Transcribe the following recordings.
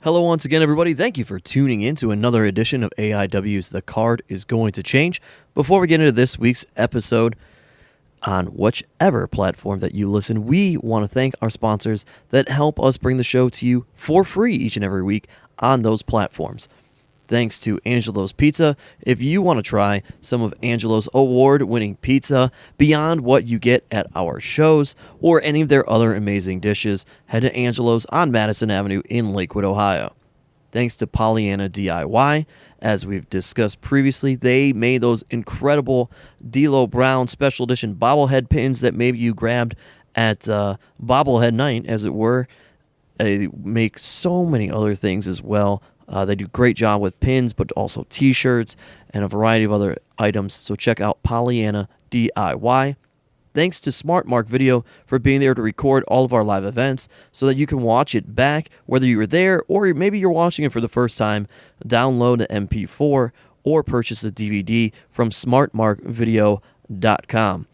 Hello once again, everybody. Thank you for tuning in to another edition of AIW's The Card is Going to Change. Before we get into this week's episode, on whichever platform that you listen, we want to thank our sponsors that help us bring the show to you for free each and every week on those platforms. Thanks to Angelo's Pizza. If you want to try some of Angelo's award-winning pizza beyond what you get at our shows or any of their other amazing dishes, head to Angelo's on Madison Avenue in Lakewood, Ohio. Thanks to Pollyanna DIY. As we've discussed previously, they made those incredible D'Lo Brown special edition bobblehead pins that maybe you grabbed at bobblehead night, as it were. They make so many other things as well. They do a great job with pins, but also t-shirts and a variety of other items. So check out Pollyanna DIY. Thanks to Smart Mark Video for being there to record all of our live events so that you can watch it back, whether you were there or maybe you're watching it for the first time. Download an MP4 or purchase a DVD from smartmarkvideo.com.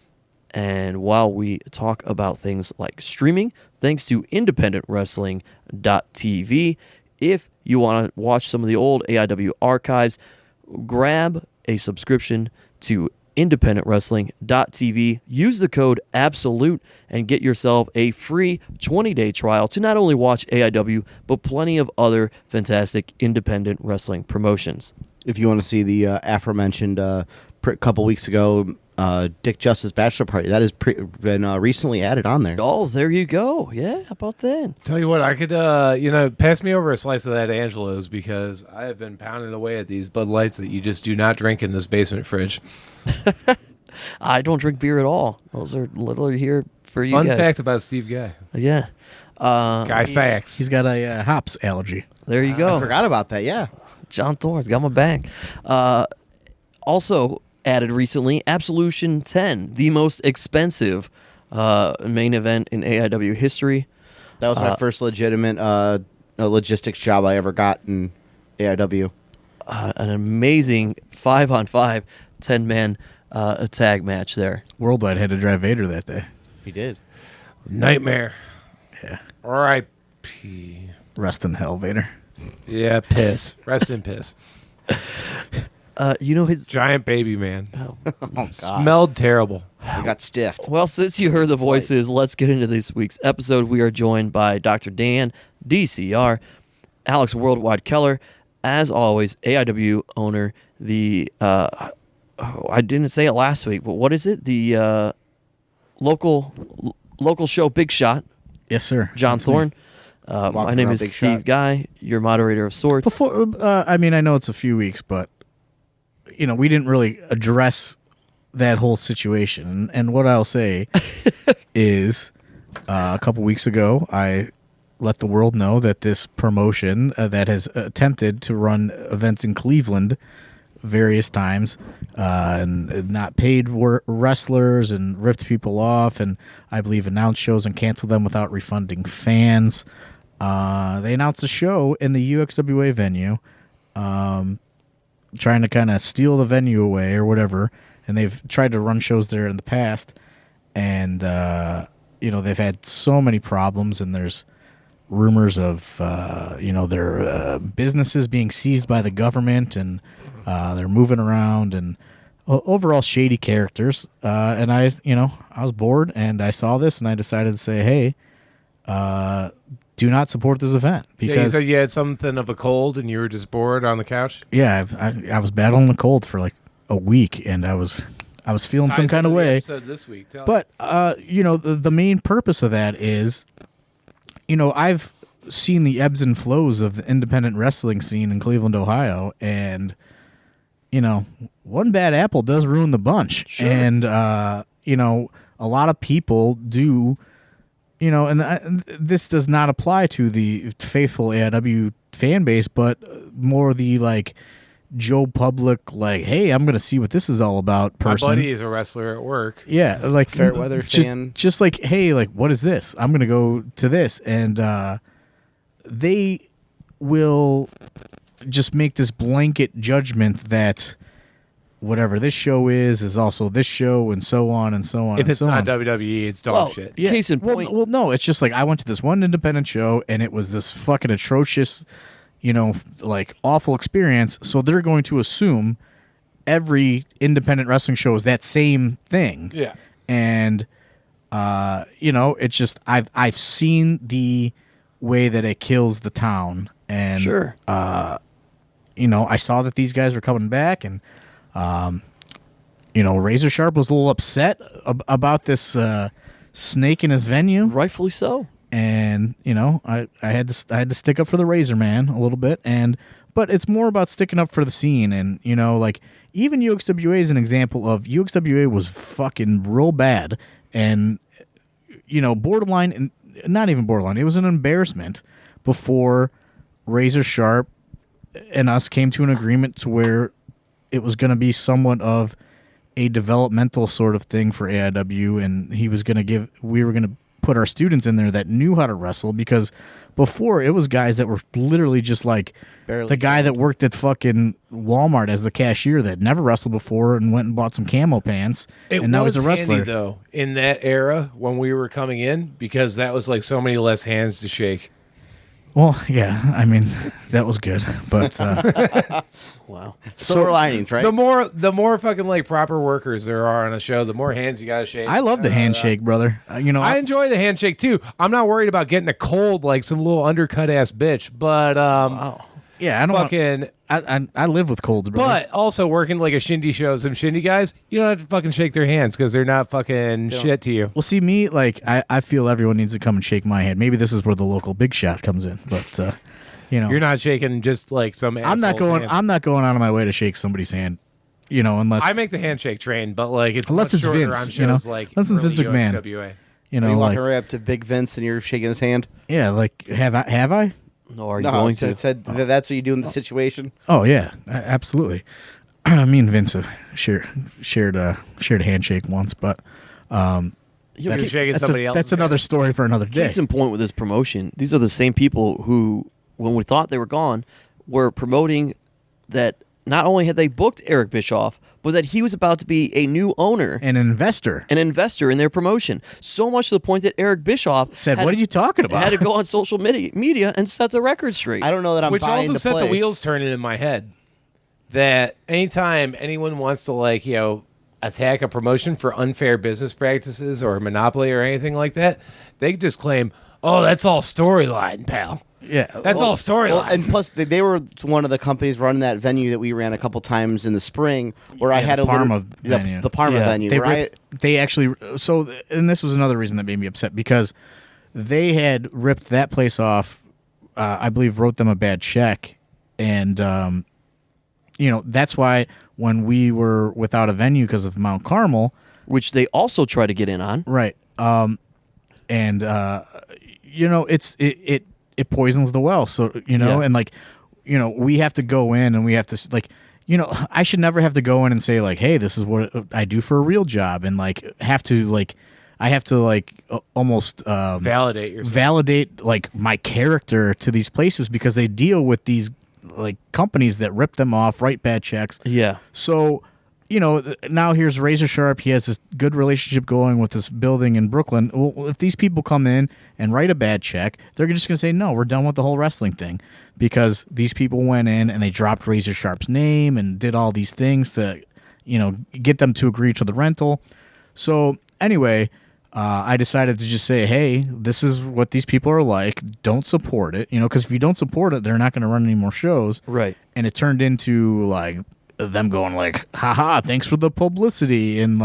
And while we talk about things like streaming, thanks to independentwrestling.tv, if you want to watch some of the old AIW archives, grab a subscription to independentwrestling.tv. Use the code ABSOLUTE and get yourself a free 20-day trial to not only watch AIW, but plenty of other fantastic independent wrestling promotions. If you want to see the aforementioned couple weeks ago, Dick Justice Bachelor Party, that has been recently added on there. Oh, there you go. Yeah, how about that? Tell you what, I could, pass me over a slice of that Angelo's because I have been pounding away at these Bud Lights that you just do not drink in this basement fridge. I don't drink beer at all. Those are literally here for you Fun guys. fact about Steve Guy. Yeah. Guy facts. He's got a hops allergy. There you go. I forgot about that, yeah. John Thorne's got my back. Also added recently, Absolution 10, the most expensive main event in AIW history. That was my first legitimate logistics job I ever got in AIW. An amazing 5-on-5, 10-man tag match there. Worldwide had to drive Vader that day. He did. Nightmare. Yeah. R.I.P. Rest in hell, Vader. Yeah, piss. Rest in piss. His Giant baby man. Oh. Oh, God. Smelled terrible. I got stiffed. Well, since you heard the voices, let's get into this week's episode. We are joined by Dr. Dan, DCR, Alex Worldwide Keller, as always, AIW owner, the, I didn't say it last week, but what is it? The local show Big Shot. Yes, sir. John That's Thorne. me. My name is Big Steve Shot. Guy, your moderator of sorts. Before, I know it's a few weeks, but we didn't really address that whole situation. And what I'll say is, a couple weeks ago, I let the world know that this promotion that has attempted to run events in Cleveland various times and not paid wrestlers and ripped people off, and I believe announced shows and canceled them without refunding fans. They announced a show in the UXWA venue, trying to kind of steal the venue away or whatever, and they've tried to run shows there in the past, and they've had so many problems, and there's rumors of their businesses being seized by the government, and they're moving around, and overall shady characters. And I was bored, and I saw this, and I decided to say, hey, do not support this event, because you said you had something of a cold and you were just bored on the couch. Yeah, I was battling the cold for like a week, and I was feeling some kind of way. This week. But the main purpose of that is, I've seen the ebbs and flows of the independent wrestling scene in Cleveland, Ohio, and one bad apple does ruin the bunch. Sure. And a lot of people do. And this does not apply to the faithful AIW fan base, but more the Joe Public, hey, I'm going to see what this is all about person. My buddy is a wrestler at work. Yeah, Fair weather fan. Just hey, what is this? I'm going to go to this. And they will just make this blanket judgment that whatever this show is also this show, and so on and so on. If and it's so not on. WWE, it's dog shit. Case in point. Well, no, it's just I went to this one independent show, and it was this fucking atrocious, like awful experience. So they're going to assume every independent wrestling show is that same thing. Yeah. And it's just I've seen the way that it kills the town, and Sure. I saw that these guys were coming back, and Razor Sharp was a little upset about this snake in his venue, Rightfully so. and I had to stick up for the Razor Man a little bit, but it's more about sticking up for the scene, and like even UXWA is an example of UXWA was fucking real bad, and borderline, and not even borderline, it was an embarrassment before Razor Sharp and us came to an agreement to where it was going to be somewhat of a developmental sort of thing for AIW, and we were going to put our students in there that knew how to wrestle, because before it was guys that were literally just like Barely the guy that worked at fucking Walmart as the cashier that never wrestled before and went and bought some camo pants, and now he's a wrestler. Handy, though, in that era when we were coming in, because that was like so many less hands to shake. Well, yeah, I mean that was good, but Wow. Silver linings, right? The more fucking like proper workers there are on a show, the more hands you gotta shake. I love the handshake, brother. I enjoy the handshake too. I'm not worried about getting a cold like some little undercut ass bitch, but yeah, I don't fucking. I live with colds, brother. But also working like a shindy show, some shindy guys, you don't have to fucking shake their hands because they're not fucking shit to you. Well, see, me, like, I feel everyone needs to come and shake my hand. Maybe this is where the local big shot comes in, but You're not shaking just like some. I'm not going. Hand. I'm not going out of my way to shake somebody's hand. Unless I make the handshake train, but like it's unless much it's shorter Vince, on shows like unless it's Vince early McMahon. UXWA. Are you like, walking right up to Big Vince and you're shaking his hand? yeah, like have I? No, are you No, going I to? said that's what you do in the situation. Oh yeah, absolutely. Me and Vince have shared a handshake once, but You've been shaking somebody else. that's another story for another day. Case in point with this promotion, these are the same people who, when we thought they were gone, were promoting that not only had they booked Eric Bischoff, but that he was about to be a new owner, An investor an investor in their promotion. So much to the point that Eric Bischoff said, had, "What are you talking about?" had to go on social media and set the record straight. I don't know that I'm Which buying also the set place. the wheels turning in my head. That anytime anyone wants to attack a promotion for unfair business practices or monopoly or anything like that, they just claim, "Oh, that's all storyline, pal." Yeah, That's all storyline. Well, and plus, they were one of the companies running that venue that we ran a couple times in the spring, where I had the a Parma little, venue. the Parma Yeah. venue. They Where they actually and this was another reason that made me upset, because they had ripped that place off. I believe wrote them a bad check, and that's why when we were without a venue because of Mount Carmel, which they also try to get in on. right? It poisons the well. So Yeah. and we have to go in and we have to I should never have to go in and say like, hey, this is what I do for a real job, and I have to almost Validate yourself. validate like my character to these places, because they deal with these like companies that rip them off, write bad checks. Yeah. So, now here's Razor Sharp. He has this good relationship going with this building in Brooklyn. Well, if these people come in and write a bad check, they're just going to say, no, we're done with the whole wrestling thing, because these people went in and they dropped Razor Sharp's name and did all these things to, get them to agree to the rental. So anyway, I decided to just say, hey, this is what these people are like. Don't support it, because if you don't support it, they're not going to run any more shows. Right. And it turned into like them going like, haha, thanks for the publicity, and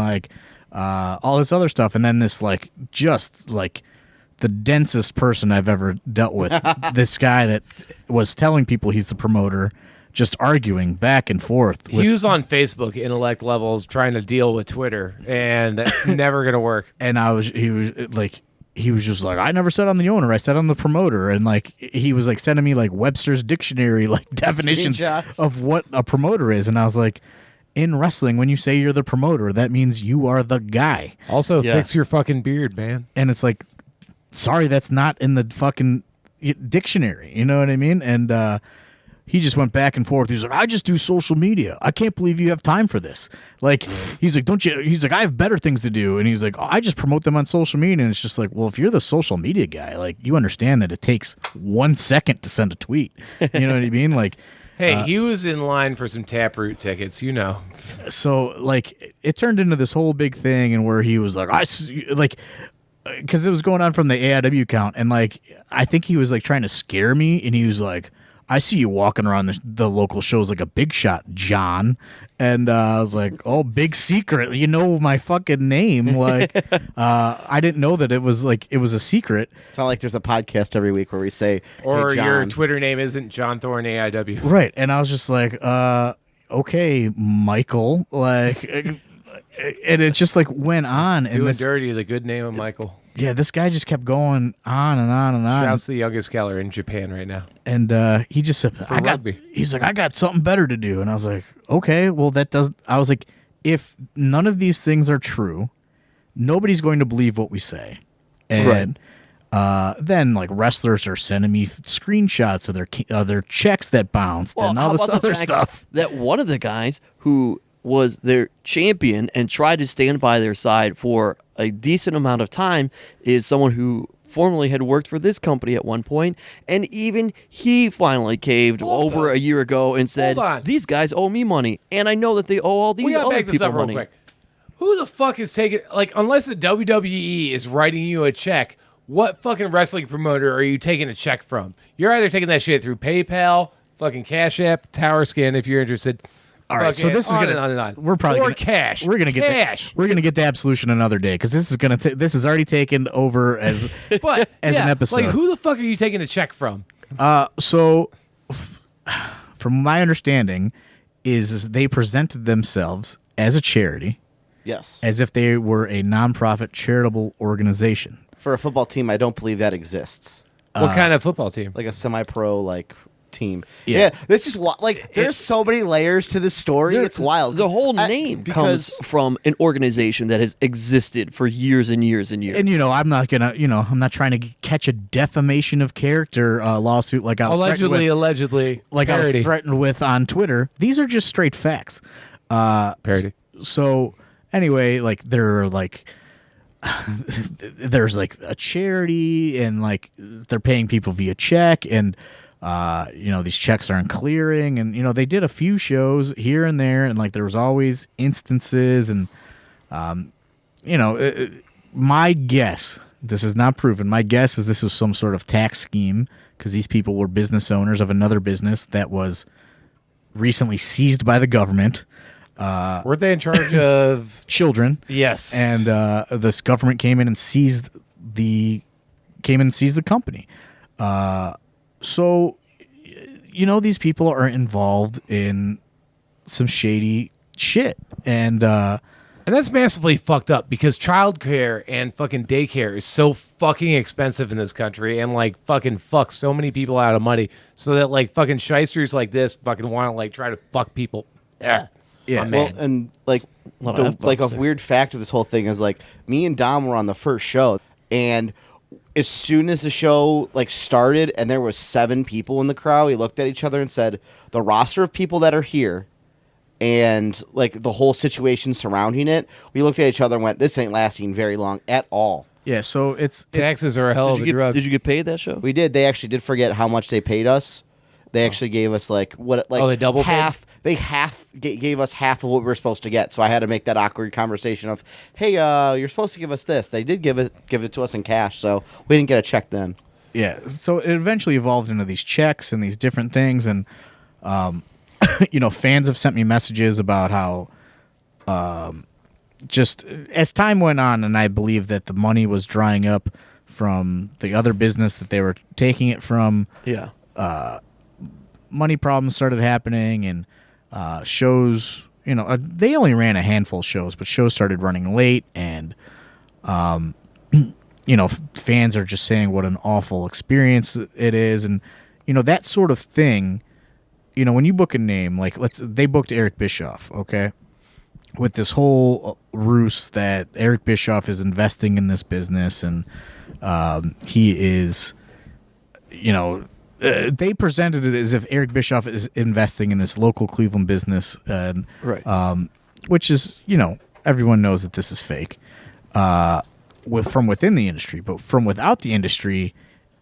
all this other stuff. And then this just the densest person I've ever dealt with, this guy that was telling people he's the promoter, just arguing back and forth. He was on Facebook intellect levels trying to deal with Twitter, and that's never gonna work. And he was just like, I never said I'm the owner, I said I'm the promoter. And he was sending me Webster's dictionary definitions Screenshots. of what a promoter is. And I was like, in wrestling, when you say you're the promoter, that means you are the guy. Also, Yeah. fix your fucking beard, man. And it's like, sorry, that's not in the fucking dictionary. You know what I mean? And he just went back and forth. He's like, I just do social media. I can't believe you have time for this. Like, he's like, don't you? He's like, I have better things to do. And he's like, oh, I just promote them on social media. And it's just like, well, if you're the social media guy, like, you understand that it takes 1 second to send a tweet. You know what I mean? Like, Hey, he was in line for some Taproot tickets, you know. so like, it turned into this whole big thing, and where he was like, because it was going on from the AIW account, and like, I think he was like trying to scare me, and he was like, I see you walking around the local shows like a big shot, John. And I was like, oh, big secret. You know my fucking name. Like, I didn't know that it was a secret. It's not like there's a podcast every week where we say, Or hey, John. your Twitter name isn't John Thorne AIW. Right. And I was just like, okay, Michael. Like, and it just like went on. And Doing dirty, the good name of Michael. yeah, this guy just kept going on and on and on. Shouts to the youngest Keller in Japan right now. And he just said, rugby. He's like, I got something better to do. And I was like, okay, well, I was like, if none of these things are true, nobody's going to believe what we say. And then like wrestlers are sending me screenshots of their checks that bounced and all how this about the other fact stuff. That one of the guys who was their champion and tried to stand by their side for a decent amount of time is someone who formerly had worked for this company at one point, and even he finally caved Also, over a year ago and said, hold on. these guys owe me money, and I know that they owe all these We gotta other back this people up real money. quick. Who the fuck is taking, like, unless the WWE is writing you a check, what fucking wrestling promoter are you taking a check from? You're either taking that shit through PayPal, fucking Cash App, Tower Scan if you're interested. All right, so Fucking this is on gonna. and on and on. We're probably or gonna, cash. We're gonna get cash. we're gonna get the absolution another day, because this is gonna. This is already taken over as But as yeah, an episode. like, who the fuck are you taking a check from? So, from my understanding, is they presented themselves as a charity, Yes. as if they were a nonprofit charitable organization. For a football team, I don't believe that exists. What kind of football team? Like a semi-pro team. Yeah. Yeah, this is like there's so many layers to this story. It's wild. The whole name comes from an organization that has existed for years and years and years. And I'm not gonna, I'm not trying to catch a defamation of character lawsuit like I was Allegedly. like I Parody. was threatened with on Twitter. These are just straight facts. Parody. So anyway, like they're like there's like a charity, and like they're paying people via check, and these checks aren't clearing, and they did a few shows here and there, and like there was always instances, and my guess, this is not proven, my guess is this was some sort of tax scheme, because these people were business owners of another business that was recently seized by the government. Weren't they in charge of Children. Yes. And this government came in and seized the company. So these people are involved in some shady shit, and that's massively fucked up, because childcare and fucking daycare is so fucking expensive in this country, and like fucking fucks so many people out of money, so that like fucking shysters like this fucking want to like try to fuck people. Yeah. Yeah. Well, and like lot of a F-bombs there. weird fact of this whole thing is like me and Dom were on the first show, and as soon as the show like started and there was 7 people in the crowd, we looked at each other and said, the roster of people that are here and like the whole situation surrounding it, we looked at each other and went, this ain't lasting very long at all. yeah. So it's Taxes are a hell of a drug. Did you get paid that show? We did. They actually did forget how much they paid us. They actually gave us like they double paid? half. They gave us half of what we were supposed to get. So I had to make that awkward conversation of, "Hey, you're supposed to give us this." They did give it to us in cash, so we didn't get a check then. Yeah, so it eventually evolved into these checks and these different things, and fans have sent me messages about how just as time went on, and I believe that the money was drying up from the other business that they were taking it from. Yeah. Money problems started happening, and shows, they only ran a handful of shows, but shows started running late, and fans are just saying what an awful experience it is, and that sort of thing. When you book a name, like they booked Eric Bischoff, okay, with this whole ruse that Eric Bischoff is investing in this business, and he is, they presented it as if Eric Bischoff is investing in this local Cleveland business, and Right. which is, everyone knows that this is fake from within the industry, but from without the industry,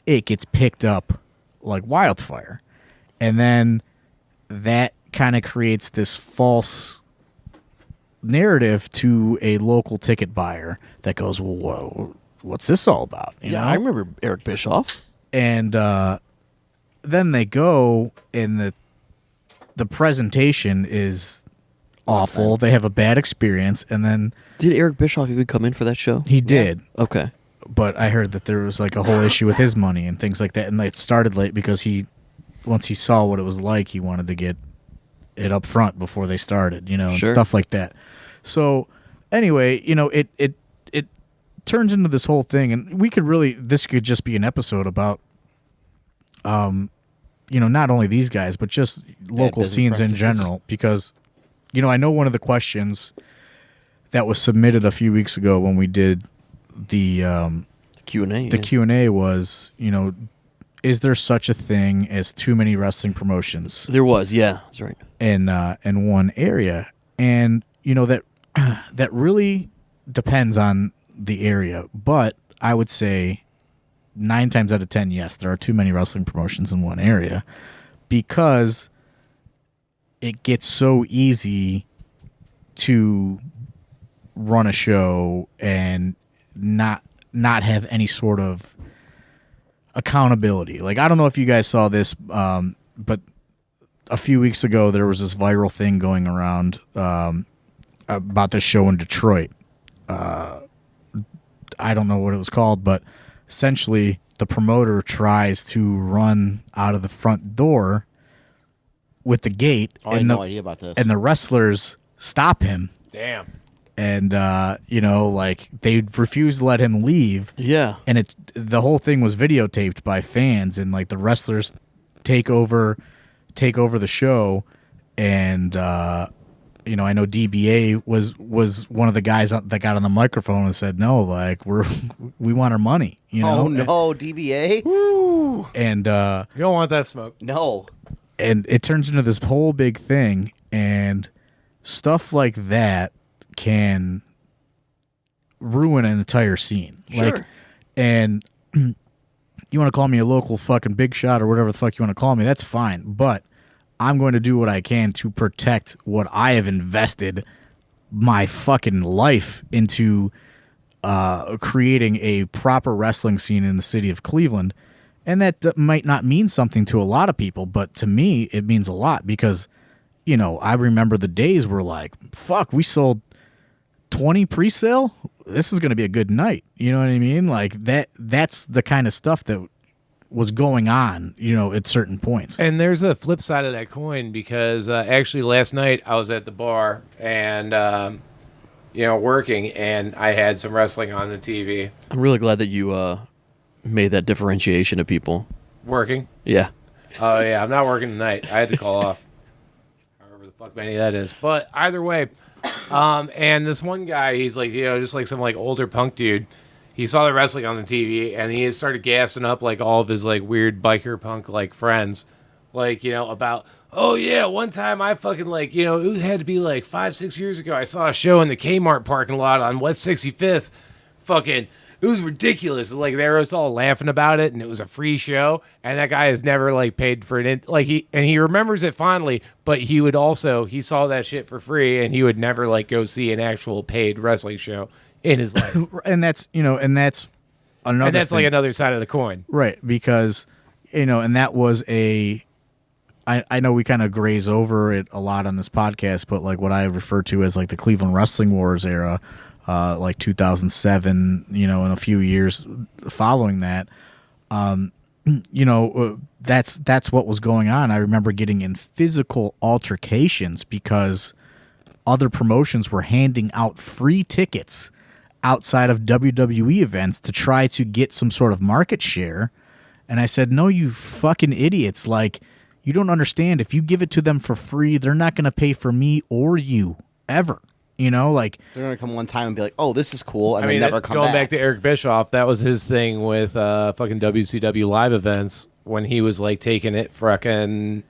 it gets picked up like wildfire. And then that kind of creates this false narrative to a local ticket buyer that goes, well, whoa, what's this all about? You know? I remember Eric Bischoff. And then they go, and the presentation is awful. They have a bad experience, and then Did Eric Bischoff even come in for that show? he did. Okay. But I heard that there was like a whole issue with his money and things like that, and it started late because once he saw what it was like, he wanted to get it up front before they started, and Sure. stuff like that. So anyway, it turns into this whole thing, and this could just be an episode about, not only these guys, but just local business scenes in practices. general, because, I know one of the questions that was submitted a few weeks ago when we did the Q&A. the Q&A was, is there such a thing as too many wrestling promotions There was, yeah. That's right. in one area? And that really depends on the area, but I would say 9 times out of 10, yes, there are too many wrestling promotions in one area, because it gets so easy to run a show and not have any sort of accountability. Like, I don't know if you guys saw this, but a few weeks ago there was this viral thing going around about this show in Detroit. I don't know what it was called, but essentially the promoter tries to run out of the front door with the gate, I had no idea about this. and the wrestlers stop him. Damn. And like, they refuse to let him leave, Yeah. and the whole thing was videotaped by fans, and like the wrestlers take over the show, and I know DBA was one of the guys that got on the microphone and said, no, like, we want our money, Oh no, DBA? and You don't want that smoke. No. and it turns into this whole big thing, and stuff like that can ruin an entire scene. Sure. Like, and you want to call me a local fucking big shot or whatever the fuck you want to call me, that's fine. But I'm going to do what I can to protect what I have invested my fucking life into, creating a proper wrestling scene in the city of Cleveland. And that might not mean something to a lot of people, but to me, it means a lot, because, I remember the days where, like, fuck, we sold 20 pre-sale. This is going to be a good night. You know what I mean? Like, that's the kind of stuff that was going on, at certain points. And there's a flip side of that coin, because actually last night I was at the bar and, working, and I had some wrestling on the TV. I'm really glad that you made that differentiation of people. Working? Yeah. Oh, yeah, I'm not working tonight. I had to call off. However the fuck many that is. But either way, and this one guy, he's like, just like some like older punk dude. He saw the wrestling on the TV, and he started gassing up like all of his like weird biker punk like friends, like, about, oh yeah, one time I fucking like, it had to be like 5-6 years ago. I saw a show in the Kmart parking lot on West 65th. Fucking, it was ridiculous. Like, they were all laughing about it, and it was a free show. And that guy has never like paid for it. He remembers it fondly, but he saw that shit for free, and he would never like go see an actual paid wrestling show in his life. And that's, and that's another And that's thing. like another side of the coin. Right, because, and that was I know we kind of graze over it a lot on this podcast, but like what I refer to as like the Cleveland Wrestling Wars era, like 2007, and a few years following that, that's what was going on. I remember getting in physical altercations because other promotions were handing out free tickets outside of WWE events to try to get some sort of market share. And I said, no, you fucking idiots. Like, you don't understand. If you give it to them for free, they're not going to pay for me or you ever. Like, They're going to come one time and be like, oh, this is cool, and I mean, then never come going back. back to Eric Bischoff, that was his thing with fucking WCW live events. when he was like taking it fucking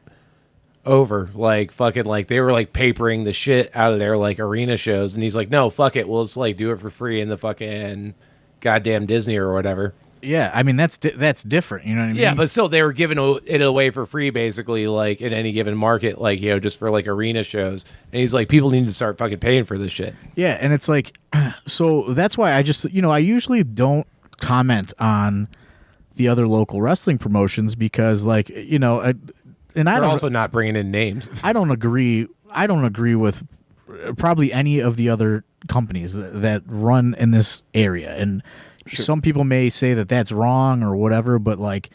over, like fucking like they were like papering the shit out of their like arena shows, and he's like, no, fuck it, we'll just like do it for free in the fucking goddamn Disney or whatever. Yeah, I mean that's different. You know what I mean? Yeah, but still, they were giving it away for free, basically, like in any given market, like just for like arena shows. And he's like, people need to start fucking paying for this shit. Yeah, and it's like, so that's why I just, I usually don't comment on the other local wrestling promotions because, like, and I They're don't also not bringing in names. I don't agree with probably any of the other companies that run in this area. And some people may say that that's wrong or whatever, but like,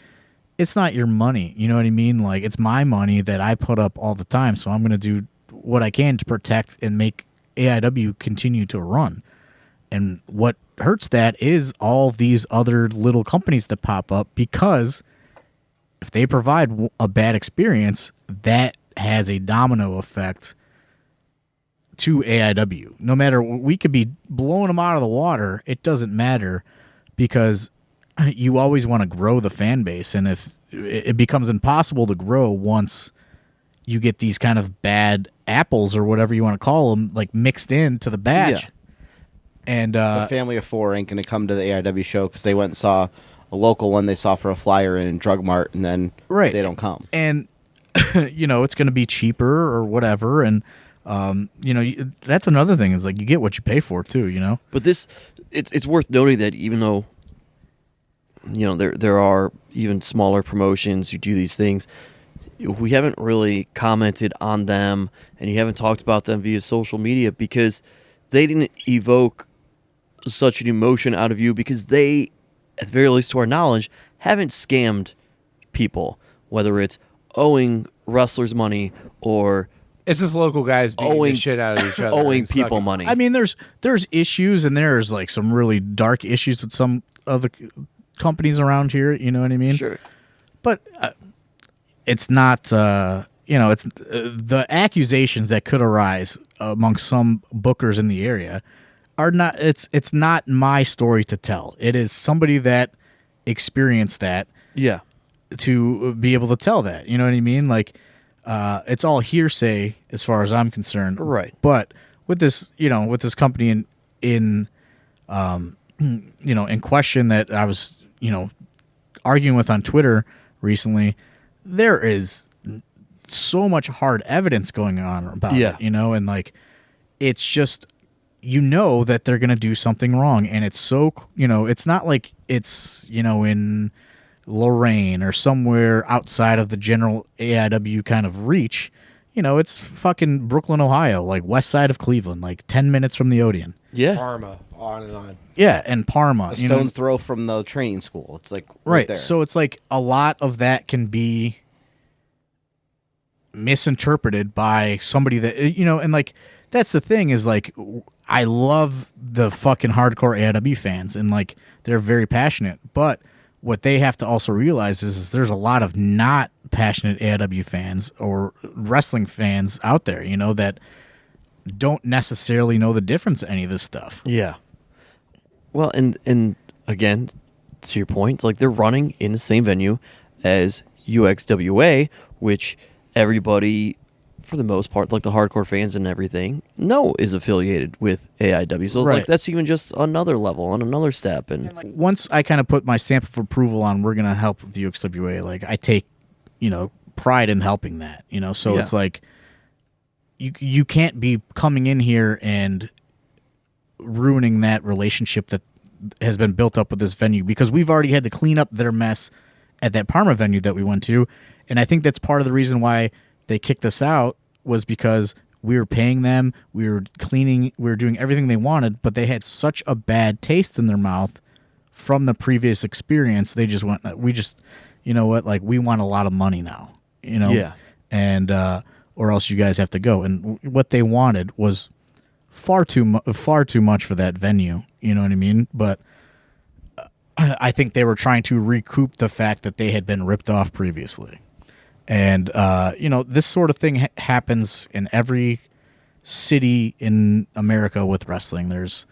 it's not your money. You know what I mean? Like, it's my money that I put up all the time. So I'm going to do what I can to protect and make AIW continue to run. And what hurts that is all these other little companies that pop up, because if they provide a bad experience, that has a domino effect to AIW. No matter, we could be blowing them out of the water, it doesn't matter, because you always want to grow the fan base. And if it becomes impossible to grow once you get these kind of bad apples or whatever you want to call them, like mixed into the batch. Yeah. And The family of four ain't going to come to the AIW show because they went and saw a local one they saw for a flyer in Drug Mart, and then they don't come. And, it's going to be cheaper or whatever. And, that's another thing, is like you get what you pay for too, But it's worth noting that even though, there are even smaller promotions who do these things, we haven't really commented on them, and you haven't talked about them via social media because they didn't evoke such an emotion out of you, because they, at the very least to our knowledge, haven't scammed people, whether it's owing wrestlers money or It's just local guys beating the shit out of each other. owing and people sucking. money. I mean, there's issues, and there's like some really dark issues with some of the companies around here. You know what I mean? Sure. But it's not. It's the accusations that could arise amongst some bookers in the area are not. It's not my story to tell. It is somebody that experienced that. Yeah. To be able to tell that. You know what I mean? Like. It's all hearsay as far as I'm concerned. Right. But with this, with this company in question that I was, arguing with on Twitter recently, there is so much hard evidence going on about it, and like, it's just, that they're going to do something wrong. And it's so, it's not like it's, in Lorraine or somewhere outside of the general AIW kind of reach. It's fucking Brooklyn, Ohio, like west side of Cleveland, like 10 minutes from the Odeon. Yeah. Parma, on and on. Yeah, and Parma. A stone's throw from the training school. It's like right there. So it's like a lot of that can be misinterpreted by somebody that, and like, that's the thing is like, I love the fucking hardcore AIW fans, and like, they're very passionate, but what they have to also realize is there's a lot of not passionate AIW fans or wrestling fans out there, that don't necessarily know the difference in any of this stuff. Yeah. Well, and again, to your point, it's like they're running in the same venue as UXWA, which everybody, for the most part, like the hardcore fans and everything, know is affiliated with AIW. So it's like that's even just another level, on another step. And like, once I kind of put my stamp of approval on we're going to help with the UXWA, like I take, pride in helping that, So it's like you can't be coming in here and ruining that relationship that has been built up with this venue, because we've already had to clean up their mess at that Parma venue that we went to. And I think that's part of the reason why they kicked us out, was because we were paying them, we were cleaning, we were doing everything they wanted, but they had such a bad taste in their mouth from the previous experience. They just went, we just, like, we want a lot of money now, Yeah. And, or else you guys have to go. And what they wanted was far too much for that venue. You know what I mean? But I think they were trying to recoup the fact that they had been ripped off previously. And, this sort of thing happens in every city in America with wrestling. There's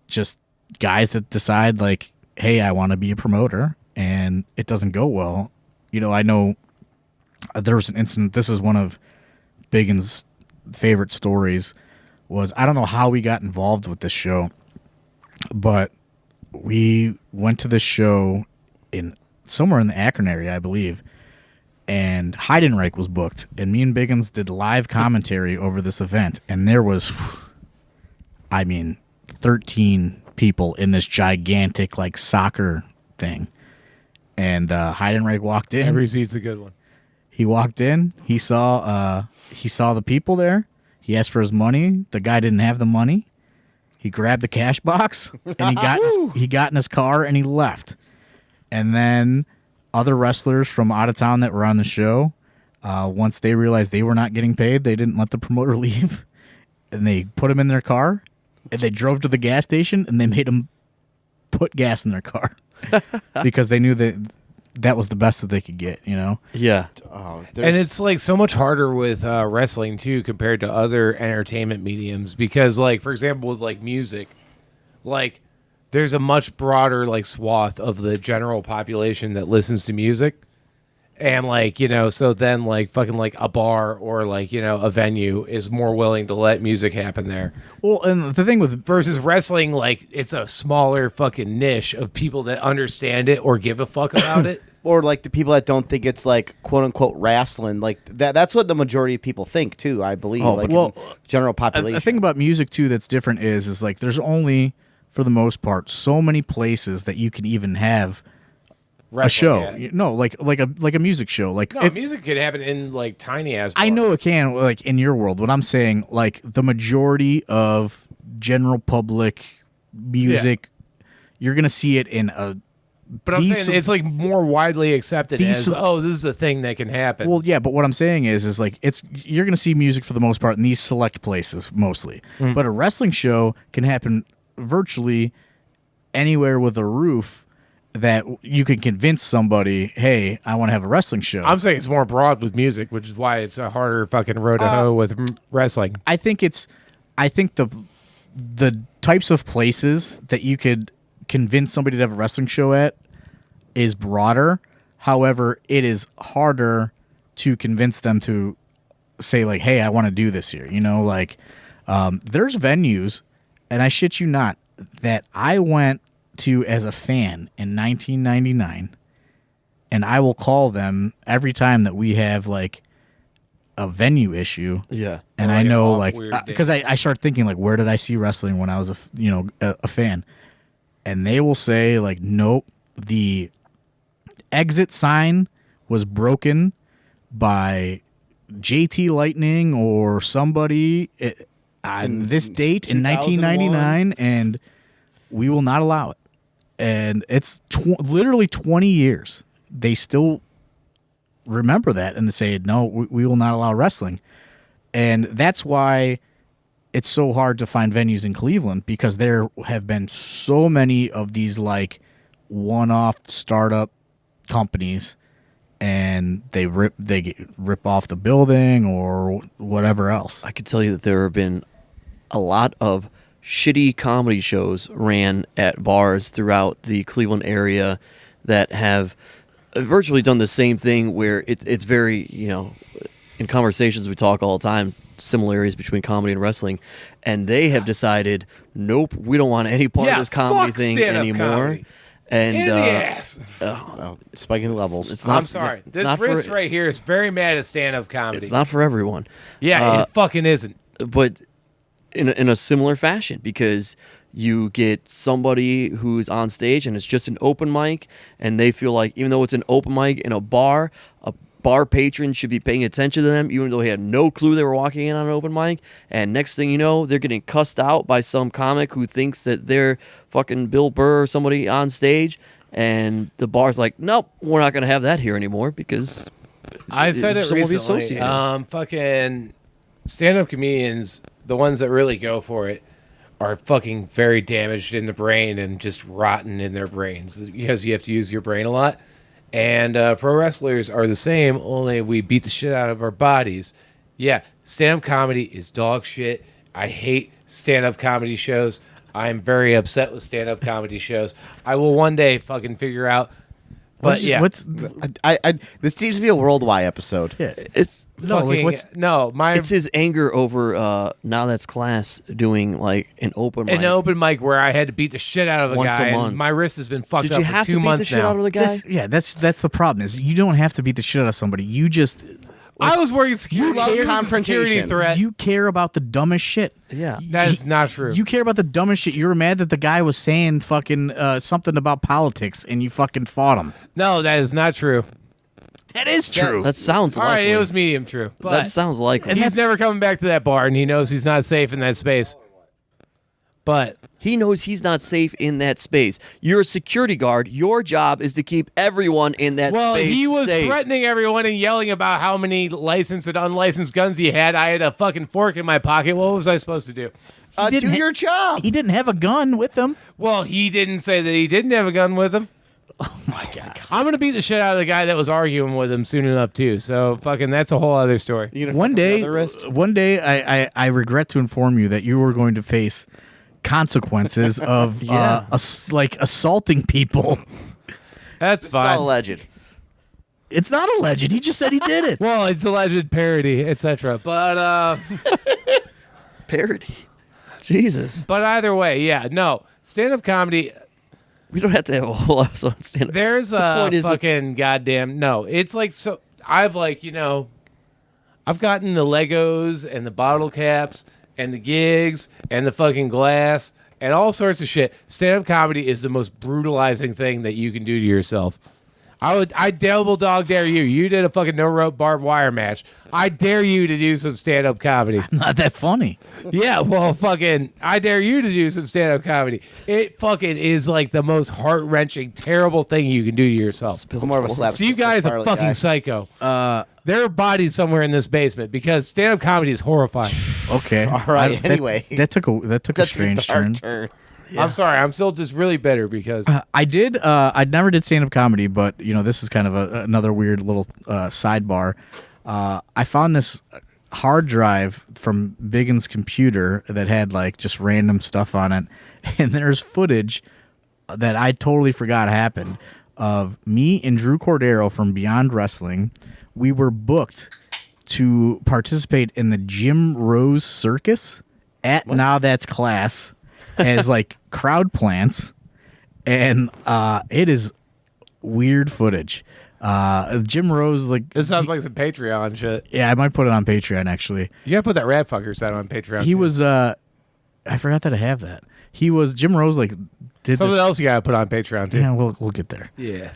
just guys that decide, like, hey, I want to be a promoter. and it doesn't go well. I know there was an incident. This is one of Biggins' favorite stories. I don't know how we got involved with this show, but we went to this show in somewhere in the Akron area, I believe, and Heidenreich was booked, and me and Biggins did live commentary over this event, and there was, 13 people in this gigantic soccer thing, and Heidenreich walked in. Every seat's a good one. He walked in. He saw the people there. He asked for his money. The guy didn't have the money. He grabbed the cash box and he got in his car and he left. And then other wrestlers from out of town that were on the show, once they realized they were not getting paid, they didn't let the promoter leave, and they put him in their car, and they drove to the gas station and they made him put gas in their car because they knew that was the best that they could get. Yeah. Oh, And it's so much harder with wrestling too compared to other entertainment mediums because for example with music, there's a much broader swath of the general population that listens to music, and so then fucking a bar or a venue is more willing to let music happen there. Well, and the thing with Versus wrestling, it's a smaller fucking niche of people that understand it or give a fuck about it. or the people that don't think it's quote unquote wrestling, that's what the majority of people think too, I believe. In general population. The thing about music too that's different is there's only, for the most part, so many places that you can even have a show. Yeah. No, like a music show. Music could happen in tiny ass. I know it can, in your world. What I'm saying, the majority of general public music, you're gonna see it in a. But I'm saying it's more widely accepted as this is a thing that can happen. Well, yeah, but what I'm saying is you're gonna see music for the most part in these select places mostly. But a wrestling show can happen virtually anywhere with a roof that you can convince somebody, hey, I want to have a wrestling show. I'm saying it's more broad with music, which is why it's a harder fucking road to hoe with wrestling. I think the types of places that you could convince somebody to have a wrestling show at is broader. However, it is harder to convince them to say hey, I want to do this here. There's venues, and I shit you not, that I went to as a fan in 1999, and I will call them every time that we have a venue issue. Yeah. And Or I know because I start thinking where did I see wrestling when I was a fan, and they will say nope, the exit sign was broken by JT Lightning or somebody on this date in 1999, and we will not allow it. And it's literally 20 years. They still remember that, and they say, no, we will not allow wrestling. And that's why it's so hard to find venues in Cleveland, because there have been so many of these one-off startup companies, and they rip off the building or whatever else. I could tell you that there have been a lot of shitty comedy shows ran at bars throughout the Cleveland area that have virtually done the same thing, where it's very, in conversations we talk all the time, similarities between comedy and wrestling, and they have decided, nope, we don't want any part of this comedy thing anymore. Comedy. And In the ass. Spiking levels. It's not, I'm sorry. it's This not wrist for, right here is very mad at stand-up comedy. It's not for everyone. Yeah, it fucking isn't. But in a similar fashion, because you get somebody who's on stage and it's just an open mic, and they feel like, even though it's an open mic in a bar patron should be paying attention to them, even though he had no clue they were walking in on an open mic. And next thing you know, they're getting cussed out by some comic who thinks that they're fucking Bill Burr or somebody on stage, and the bar's like, nope, we're not going to have that here anymore, because I said it someone will be recently. associated. Fucking stand-up comedians, the ones that really go for it, are fucking very damaged in the brain and just rotten in their brains, because you have to use your brain a lot. And pro wrestlers are the same, only we beat the shit out of our bodies. Yeah, stand-up comedy is dog shit. I hate stand-up comedy shows. I'm very upset with stand-up comedy shows. I will one day fucking figure out But yeah, what's This needs to be a worldwide episode. yeah? It's No, like, fucking, what's- no, my it's his anger over Now That's Class doing like an open mic. an open mic where I had to beat the shit out of a Once a guy, month. and my wrist has been fucked Did up you for have 2 to beat months the shit now. out of the guy? That's the problem is you don't have to beat the shit out of somebody. You just I was working security. love It was a confrontation. security threat. you care about the dumbest shit. Yeah. That is not true. You care about the dumbest shit. You were mad that the guy was saying fucking something about politics, and you fucking fought him. No, that is not true. That is true. That sounds All likely. right, it was medium true. But That sounds likely. he's never coming back to that bar, and he knows he's not safe in that space. But He knows he's not safe in that space. You're a security guard. Your job is to keep everyone in that well, space he was safe. threatening everyone and yelling about how many licensed and unlicensed guns he had. I had a fucking fork in my pocket. What was I supposed to do? Do didn't ha- your job. He didn't have a gun with him. Well, he didn't say that he didn't have a gun with him. Oh my god. I'm gonna beat the shit out of the guy that was arguing with him soon enough too. So fucking that's a whole other story. You gonna One fuck him day, on the wrist? I regret to inform you that you were going to face consequences of Yeah. like assaulting people. That's It's not fine. alleged. It's not alleged. He just said he did it. Well, it's alleged parody, etc. But Parody. Jesus. but either way, yeah, no stand-up comedy. We don't have to have a whole episode on stand-up. There's The a point is that- fucking goddamn no. It's like so. I've like I've gotten the Legos and the bottle caps and the gigs and the fucking glass and all sorts of shit. Stand-up comedy is the most brutalizing thing that you can do to yourself. I double dog dare you. You did a fucking no rope barbed wire match. I dare you to do some stand-up comedy. Not that funny. Yeah, well, fucking, I dare you to do some stand-up comedy. It fucking is like the most heart-wrenching, terrible thing you can do to yourself. I'm more of a slap. Steve Guy is a Scarlet fucking guy. psycho. There are bodies somewhere in this basement because stand-up comedy is horrifying. Okay. All right, that- anyway. that took a That's a strange dark turn. I'm sorry, I'm still just really bitter because I did. I never did stand up comedy, but this is kind of another weird little sidebar. I found this hard drive from Biggin's computer that had like just random stuff on it, and there's footage that I totally forgot happened of me and Drew Cordero from Beyond Wrestling. We were booked to participate in the Jim Rose Circus at Now That's Class as like crowd plants, and it is weird footage. Jim Rose, like, this sounds like some Patreon shit. yeah, I might put it on Patreon actually. You gotta put that rat fucker set on Patreon. He too. was I forgot that I have that. He was Jim Rose, like, did something this, else you gotta put on Patreon too. Yeah, we'll get there. Yeah.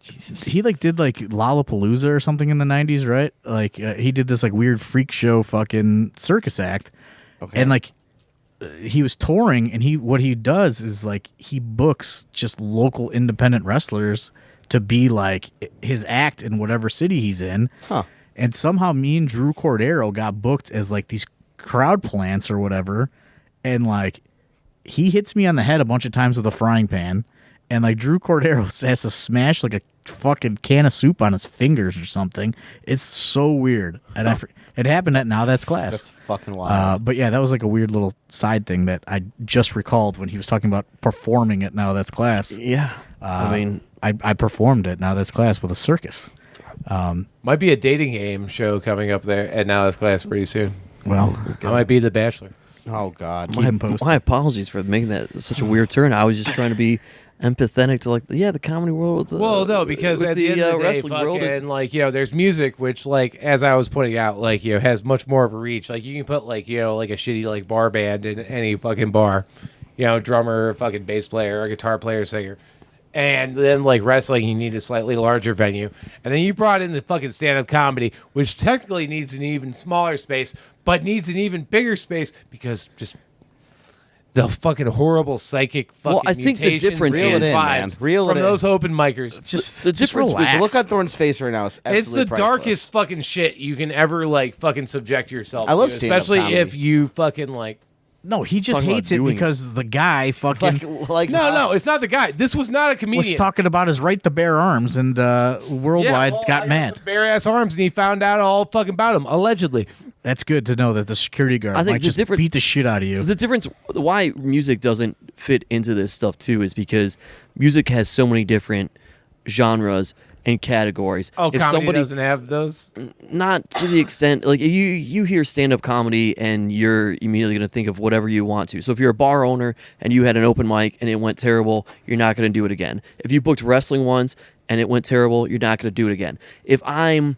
He like did like Lollapalooza or something in the 90s, right? Like he did this like weird freak show fucking circus act. Okay. And like he was touring, and what he does is like he books just local independent wrestlers to be like his act in whatever city he's in. Huh. And somehow me and Drew Cordero got booked as like these crowd plants or whatever. And like he hits me on the head a bunch of times with a frying pan, and like Drew Cordero has to smash like a fucking can of soup on his fingers or something. It's so weird. And it happened at Now That's Class. That's fucking wild. But yeah, that was like a weird little side thing that I just recalled when he was talking about performing at Now That's Class. Yeah. I mean, I performed at Now That's Class with a circus. Might be a dating game show coming up there at Now That's Class pretty soon. Well, I might be the Bachelor. Oh God. him posted. my apologies for making that such a weird turn. I was just trying to be empathetic to like the comedy world with the Well, no, because with at the end of the day, wrestling world. fucking, like, there's music which, like, as I was pointing out, like, has much more of a reach. Like, you can put, like, like a shitty, like, bar band in any fucking bar. Drummer, fucking bass player, a guitar player, singer. And then, like, wrestling, you need a slightly larger venue. And then you brought in the fucking stand-up comedy, which technically needs an even smaller space, but needs an even bigger space because just the fucking horrible psychic fucking I think the mutations difference and is- vibes Reel it from in. those open micers. just the difference was relax. Look at Thorne's face right now. It's It's absolutely the priceless. darkest fucking shit you can ever like fucking subject yourself I love to, stand-up especially comedy. if you fucking like. No, he just Talking about hates it doing because the guy fucking Like No, it's not the guy. This was not a was comedian. talking about his right to bear arms, and Worldwide got mad. Bare ass arms, and he found out all fucking about him allegedly. That's good to know that the security guard I think might the just difference- beat the shit out of you. The difference, why music doesn't fit into this stuff too, is because music has so many different genres and categories. Oh, If comedy somebody, doesn't have those. not to the extent like you hear stand-up comedy and you're immediately going to think of whatever you want to. So if you're a bar owner and you had an open mic and it went terrible, you're not going to do it again. If you booked wrestling once and it went terrible, you're not going to do it again. If I'm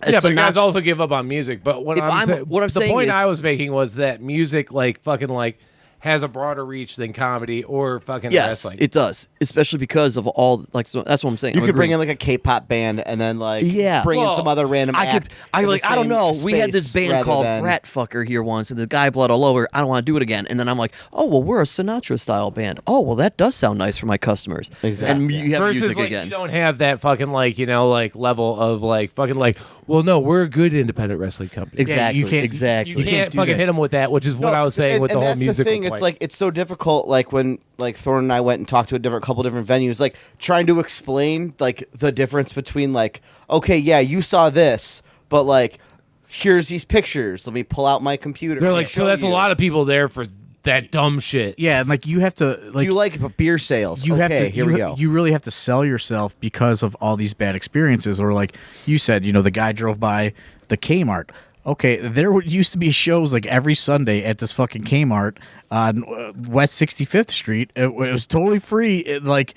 Yeah, so but guys not- also give up on music. But what If I'm, I'm- saying, what I'm the saying point is- I was making was that music, like fucking, like has a broader reach than comedy or fucking yes, wrestling. it does, especially because of all like. So that's what I'm saying. You I'm could bring agreeing. in like a K-pop band and then like Yeah. bring in Well, some other random I act. I in the like I don't same know. We had this space band rather called than- Rat Fucker here once, and the guy bled all over. I don't want to do it again. And then I'm like, oh well, we're a Sinatra style band. Oh well, that does sound nice for my customers. Exactly. And you have Versus music like again. you don't have that fucking like like level of like fucking like. Well, no, we're a good independent wrestling company. Exactly. you can't- exactly. You can't do fucking that. hit them with that, which is what I was saying and, with the and whole that's music. the thing. It's like it's so difficult. Like when like Thorne and I went and talked to a couple different venues, like trying to explain like the difference between like, okay, yeah, you saw this, but like here's these pictures. Let me pull out my computer. they're and like, show so that's you. a lot of people there for that dumb shit. Yeah, and like you have to Do like you like beer sales? you okay, have to here you, we go. you really have to sell yourself because of all these bad experiences. Or like you said, the guy drove by the Kmart. Okay, there used to be shows like every Sunday at this fucking Kmart on West 65th Street. It was totally free.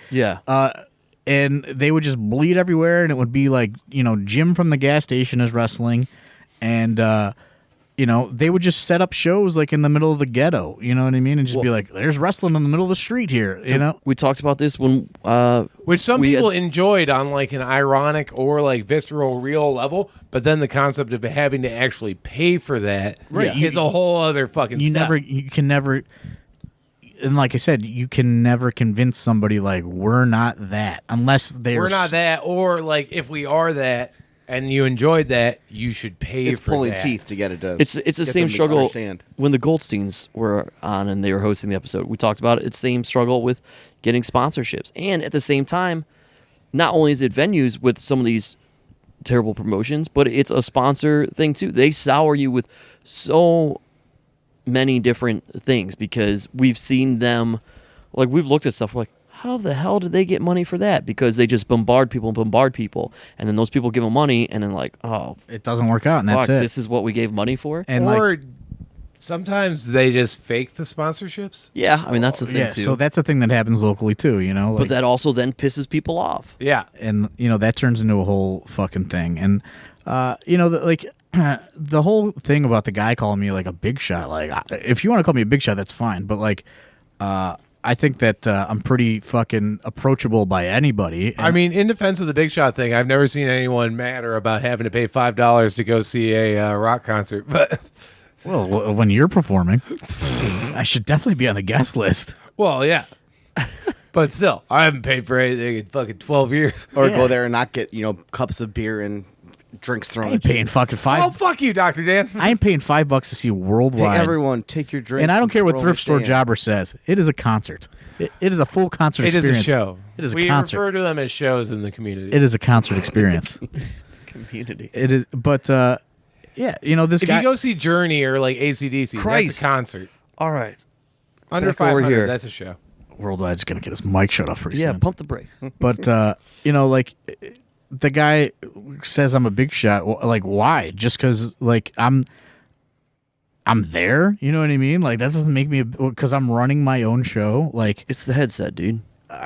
Yeah. And they would just bleed everywhere, and it would be like Jim from the gas station is wrestling, and they would just set up shows like in the middle of the ghetto. You know what I mean? And just be like, "There's wrestling in the middle of the street here." We talked about this when Which some we people had- enjoyed on like an ironic or like visceral real level, but then the concept of having to actually pay for that Right. is a whole other fucking you step. can never, and like I said, you can never convince somebody like we're not that unless they're We're not that, or like if we are that and you enjoyed that, you should pay It's for pulling that. teeth to get it done. It's the Get same them to struggle understand. when the Goldsteins were on and they were hosting the episode. We talked about it. It's the same struggle with getting sponsorships. And at the same time, not only is it venues with some of these terrible promotions, but it's a sponsor thing too. They sour you with so many different things because we've seen them, like we've looked at stuff, we're like, how the hell did they get money for that? Because they just bombard people, and then those people give them money, and then like, oh, it doesn't work out, and fuck, that's it. this is what we gave money for? And like, Or sometimes they just fake the sponsorships. Yeah, I mean, that's the thing yeah, too. so that's a thing that happens locally too. Like, but that also then pisses people off. Yeah. and that turns into a whole fucking thing. And the whole thing about the guy calling me like a big shot, like if you want to call me a big shot, that's fine. But like, I think that I'm pretty fucking approachable by anybody. I mean, in defense of the big shot thing, I've never seen anyone matter about having to pay $5 to go see a rock concert. But well, when you're performing, I should definitely be on the guest list. well, yeah. But still, I haven't paid for anything in fucking 12 years. Or Yeah. go there and not get cups of beer and drinks I thrown ain't at you. paying fucking Oh, $5. fuck you, Dr. Dan. I ain't paying $5 to see Hey, Worldwide. everyone, take your drink. And I don't care what throw 'em thrift store stand. jobber says. It is a concert. It is a full concert It is experience. a show. It is a we concert. refer to them as shows in the community. It is a concert experience. Community. It is, but yeah, this if guy. you go see Journey or like AC/DC, that's Christ. a concert. All right. Under Back over 500, here. that's a show. Worldwide's gonna get his mic shut off pretty Yeah, soon. pump the brakes. But like the guy says I'm a big shot. Like, why? Just because like I'm there. You know what I mean? Like that doesn't make me because I'm running my own show. Like It's the headset, dude.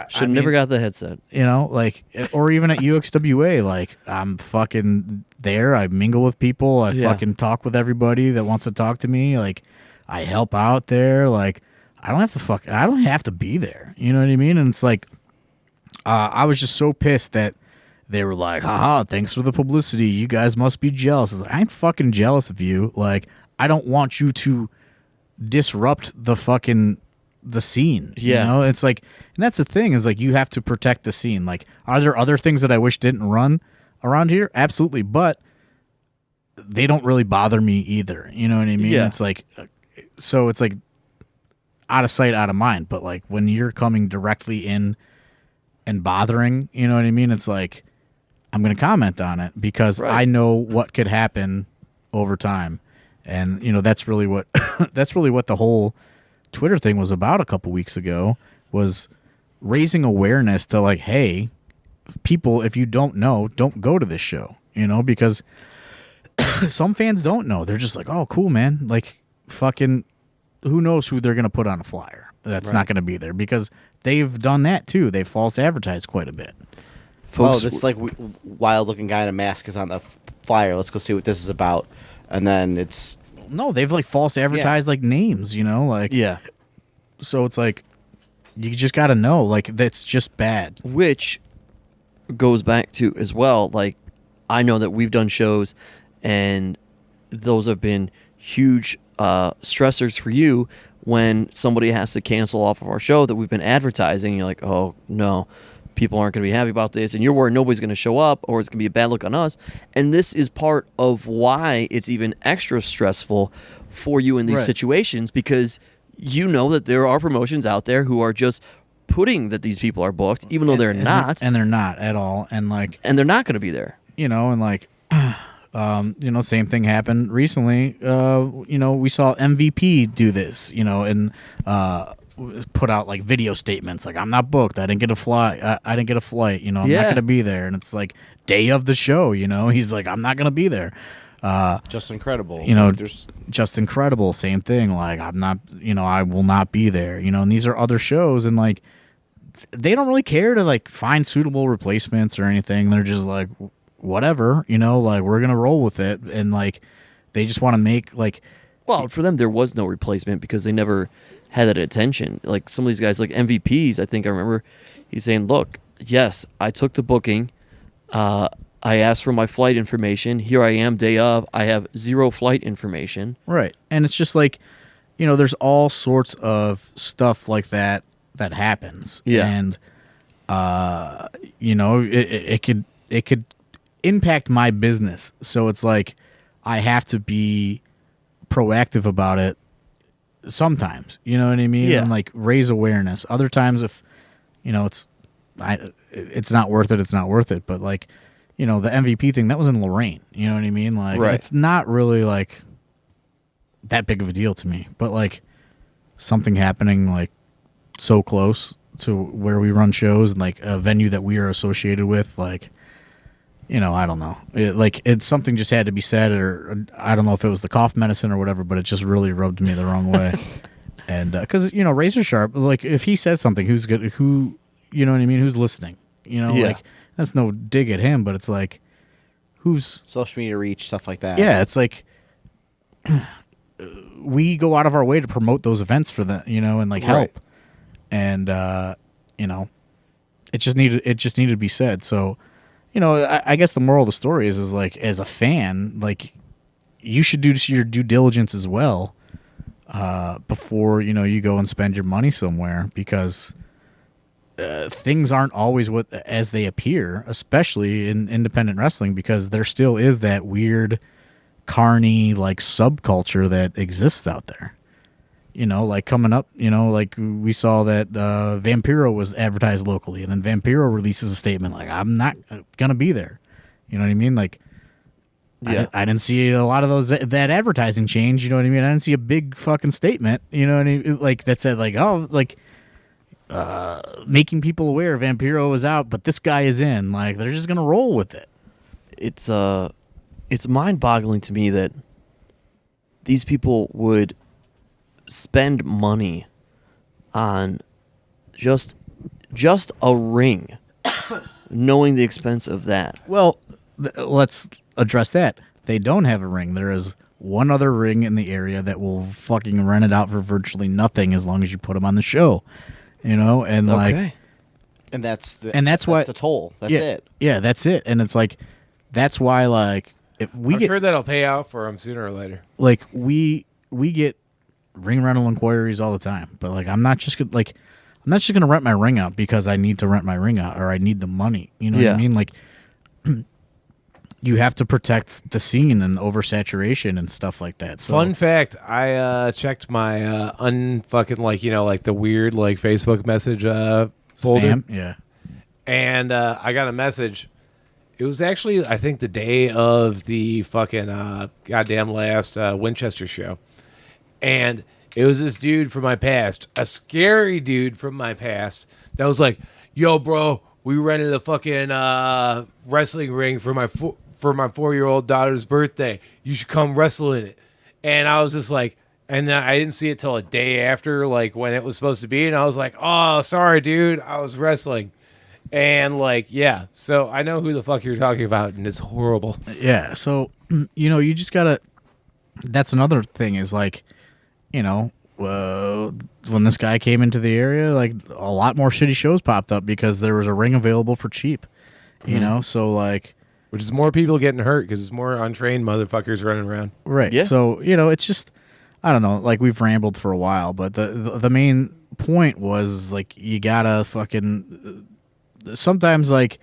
Should have mean- never got the headset. like or even at UXWA. Like I'm fucking there. I mingle with people. I Yeah. fucking talk with everybody that wants to talk to me. Like I help out there. Like I don't have to be there. You know what I mean? And it's like I was just so pissed that they were like, haha, thanks for the publicity. You guys must be jealous. I was like, I ain't fucking jealous of you. Like, I don't want you to disrupt the scene. Yeah. It's like, and that's the thing is like, you have to protect the scene. Like, are there other things that I wish didn't run around here? Absolutely. But they don't really bother me either. You know what I mean? Yeah. It's like, so it's like out of sight, out of mind. But like when you're coming directly in and bothering, you know what I mean? It's like, I'm going to comment on it because Right. I know what could happen over time. And, that's really what, that's really what the whole Twitter thing was about a couple weeks ago, was raising awareness to like, hey, people, if you don't know, don't go to this show, because some fans don't know. They're just like, oh, cool, man. Like, fucking, who knows who they're going to put on a flyer that's not going to be there, because they've done that too. They false advertise quite a bit. Folks, this like wild looking guy in a mask is on the flyer. Let's go see what this is about. And then it's no, they've like false advertised like names, like Yeah. So it's like you just got to know, like, that's just bad. Which goes back to as well, like, I know that we've done shows and those have been huge stressors for you when somebody has to cancel off of our show that we've been advertising. And you're like, oh no, people aren't going to be happy about this, and you're worried nobody's going to show up, or it's going to be a bad look on us. And this is part of why it's even extra stressful for you in these situations, because you know that there are promotions out there who are just putting that these people are booked, even though they're not. And they're not at all. And like, and they're not going to be there. And like, same thing happened recently. We saw MVP do this, and put out like video statements like, I'm not booked. I didn't get a flight. I didn't get a flight. I'm not going to be there. And it's like day of the show, he's like, I'm not going to be there. just incredible. Just incredible. Same thing. Like, I'm not, I will not be there, and these are other shows, and like, they don't really care to like find suitable replacements or anything. They're just like, whatever, like, we're going to roll with it. And like, they just want to make like, well, for them, there was no replacement because they never had that attention. Like some of these guys, like MVPs, I think I remember he's saying, look, yes, I took the booking. I asked for my flight information. Here I am, day of. I have zero flight information. Right. And it's just like, there's all sorts of stuff like that happens. Yeah. And, it could impact my business. So it's like, I have to be proactive about it sometimes, you know what I mean? Yeah. And like raise awareness. Other times, if it's not worth it, it's not worth it. But like, the MVP thing, that was in Lorraine, you know what I mean? Like, It's not really like that big of a deal to me. But like something happening like so close to where we run shows and like a venue that we are associated with, like, I don't know. It's something just had to be said, or I don't know if it was the cough medicine or whatever, but it just really rubbed me the wrong way. And because Razor Sharp, like, if he says something, who's good? Who, you know what I mean? Who's listening? Like, that's no dig at him, but it's like, who's social media reach, stuff like that. Yeah, it's like we go out of our way to promote those events for them, and like help. Right. And it just needed to be said. So. I guess the moral of the story is like, as a fan, like, you should do your due diligence as well before, you go and spend your money somewhere, because things aren't always as they appear, especially in independent wrestling, because there still is that weird carny, like, subculture that exists out there. Like coming up, like we saw that Vampiro was advertised locally, and then Vampiro releases a statement like, I'm not going to be there. You know what I mean? Like, yeah. I didn't see a lot of that advertising change. You know what I mean? I didn't see a big fucking statement, you know what I mean? Like, that said, like, oh, like, making people aware Vampiro is out, but this guy is in. Like, they're just going to roll with it. It's mind-boggling to me that these people would spend money on just a ring, knowing the expense of that. Well, let's address that. They don't have a ring. There is one other ring in the area that will fucking rent it out for virtually nothing as long as you put them on the show, and like, and that's why the toll. That's it. Yeah, that's it. And it's like, that's why, like, if we I'm sure that'll pay out for them sooner or later. Like, we get ring rental inquiries all the time, but like, I'm not just gonna rent my ring out because I need to rent my ring out or I need the money. You know what I mean? Like, you have to protect the scene and oversaturation and stuff like that. So, Fun fact: I checked my unfucking like the weird like Facebook message folder. spam, yeah, And I got a message. It was actually, I think, the day of the fucking goddamn last Winchester show. And it was this dude from my past, a scary dude from my past, that was like, yo, bro, we rented a fucking wrestling ring for my 4-year-old daughter's birthday. You should come wrestle in it. And I was just like, and then I didn't see it till a day after, like when it was supposed to be. And I was like, oh, sorry, dude, I was wrestling. And like, yeah, so I know who the fuck you're talking about, and it's horrible. Yeah, so you just gotta. That's another thing is like, when this guy came into the area, like a lot more shitty shows popped up because there was a ring available for cheap. So like, Which is more people getting hurt because it's more untrained motherfuckers running around. right? Yeah. So it's just, I don't know. Like we've rambled for a while, but the main point was like you gotta fucking. Sometimes like,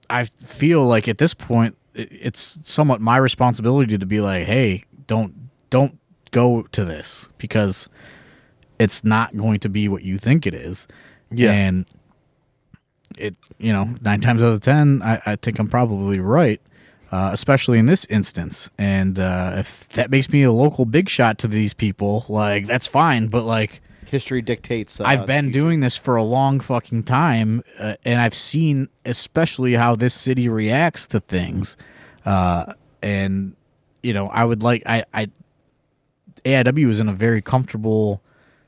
I feel like at this point it's somewhat my responsibility to be like, hey, don't go to this because it's not going to be what you think it is. Yeah. And it, 9 times out of 10, I think I'm probably right, especially in this instance. And if that makes me a local big shot to these people, like that's fine. But like, History dictates. I've been the future. doing this for a long fucking time, and I've seen especially how this city reacts to things. And I would like AIW is in a very comfortable,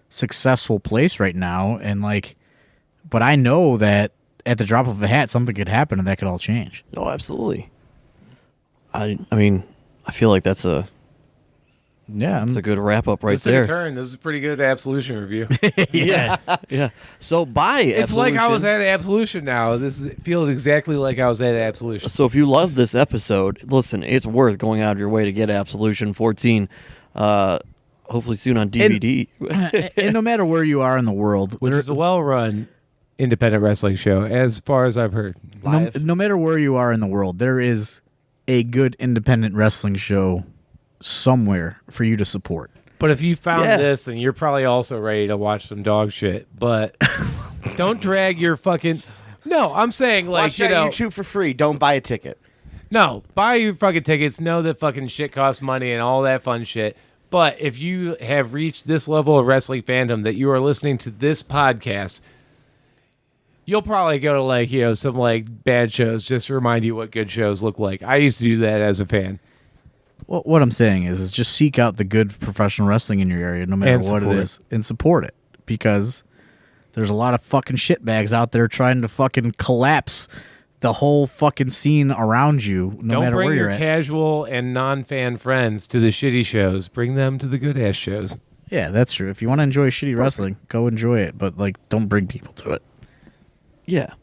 successful place right now, and like, but I know that at the drop of a hat, something could happen, and that could all change. Oh, absolutely. I mean, I feel like that's a good wrap up right This took there. a turn. This is a pretty good Absolution review. Yeah. Yeah. So buy It's like I was Absolution. at Absolution now. It feels exactly like I was at Absolution. So if you love this episode, listen, it's worth going out of your way to get Absolution 14. Hopefully soon on DVD. And no matter where you are in the world, Which is a well-run independent wrestling show, as far as I've heard. no matter where you are in the world, there is a good independent wrestling show somewhere for you to support. But if you found Yeah. this, then you're probably also ready to watch some dog shit. But don't drag your fucking... No, I'm saying like, Watch that YouTube for free. Don't buy a ticket. No, buy your fucking tickets. Know that fucking shit costs money and all that fun shit. But if you have reached this level of wrestling fandom that you are listening to this podcast, you'll probably go to like, some like bad shows just to remind you what good shows look like. I used to do that as a fan. Well, what I'm saying is just seek out the good professional wrestling in your area, no matter And what it support it. is, and support it, because there's a lot of fucking shitbags out there trying to fucking collapse the whole fucking scene around you, no Don't matter bring where your you're at. casual and non-fan friends to the shitty shows. Bring them to the good-ass shows. Yeah, that's true. If you want to enjoy shitty wrestling, go enjoy it, but like, don't bring people to it. Yeah.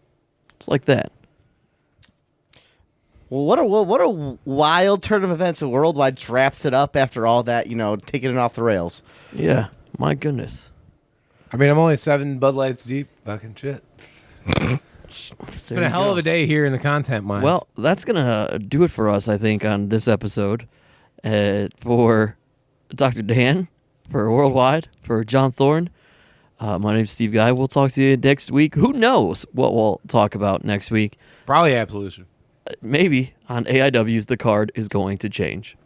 It's like that. Well, what a wild turn of events. And Worldwide wraps it up after all that, taking it off the rails. Yeah. My goodness. I mean, I'm only 7 Bud Lights deep. Fucking shit. It's been a hell of a day here in the content mines. Well, that's going to do it for us, I think, on this episode. For Dr. Dan, for Worldwide, for John Thorne, my name's Steve Guy. We'll talk to you next week. Who knows what we'll talk about next week? probably Absolution. Maybe on AIW's The Card is Going to Change.